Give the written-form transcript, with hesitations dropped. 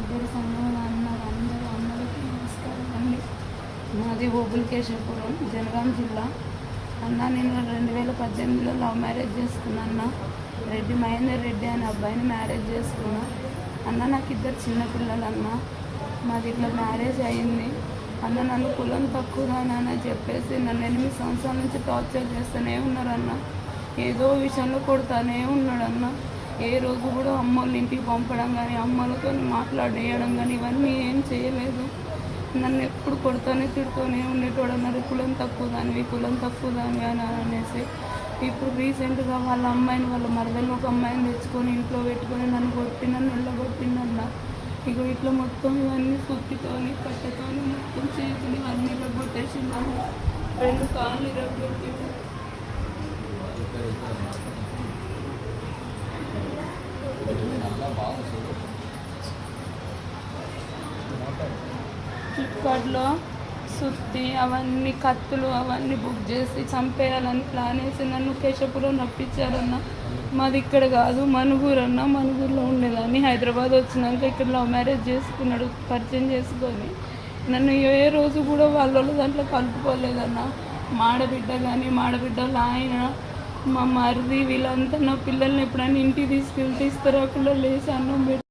ఇద్దరు సంఘంలో అన్నారు. అందరూ అన్నలకి నమస్కారం అండి. మాది ఓబుల్కేశపురం, జనగాం జిల్లా. అన్న, నేను 2018లో లవ్ మ్యారేజ్ చేసుకున్నా. రెడ్డి మహేందర్ రెడ్డి అనే అబ్బాయిని మ్యారేజ్ చేసుకున్నా. అన్న, నాకు ఇద్దరు చిన్నపిల్లలన్న. మాది ఇట్లా మ్యారేజ్ అయింది. అన్న, నన్ను కులం తక్కువదానని చెప్పేసి నన్ను 8 సంవత్సరాల నుంచి టార్చర్ చేస్తూనే ఉన్నారన్న. ఏదో విషయంలో కొడుతూనే ఉన్నాడన్న. ఏ రోజు కూడా అమ్మోళ్ళ ఇంటికి పంపడం కానీ, అమ్మలతో మాట్లాడేయడం కానీ ఇవన్నీ ఏం చేయలేదు. నన్ను ఎప్పుడు కొడుతూనే తిడుతూనే ఉండేటోడు. అన్నారు కులం తక్కువదానివి, కులం తక్కువదానివి అని అనేసి. ఇప్పుడు రీసెంట్గా వాళ్ళ అమ్మాయిని, వాళ్ళ మరదలు ఒక అమ్మాయిని తెచ్చుకొని ఇంట్లో పెట్టుకొని నన్ను వెళ్ళగొట్టిందన్న. ఇక ఇట్లా మొత్తం ఇవన్నీ సుత్తితోని కట్టెతోని మొత్తం చేతులు ఇవన్నీ ఇరగొట్టేసిందన్న. 2 కాళ్ళు ఇరగొట్టిండు. ఫ్లిప్కార్ట్లో సుత్తి అవన్నీ కత్తులు అవన్నీ బుక్ చేసి చంపేయాలని ప్లాన్ వేసి నన్ను కేశపురం రప్పించారన్న. మాది ఇక్కడ కాదు, మనుగూరు అన్న. మనుగూరులో ఉండేదాన్ని. హైదరాబాద్ వచ్చినాక ఇక్కడ లవ్ మ్యారేజ్ చేసుకున్నాడు. పరిచయం చేసుకొని నన్ను ఏ రోజు కూడా వాళ్ళ దాంట్లో కలుపుకోలేదన్న. మాడబిడ్డ కానీ, మాడబిడ్డలు ఆయన, మా మరిది వీళ్ళంతా నా పిల్లల్ని ఎప్పుడైనా ఇంటికి తీసుకెళ్తే ఇస్తారాకుల్లో లేచి అన్నం పెట్టి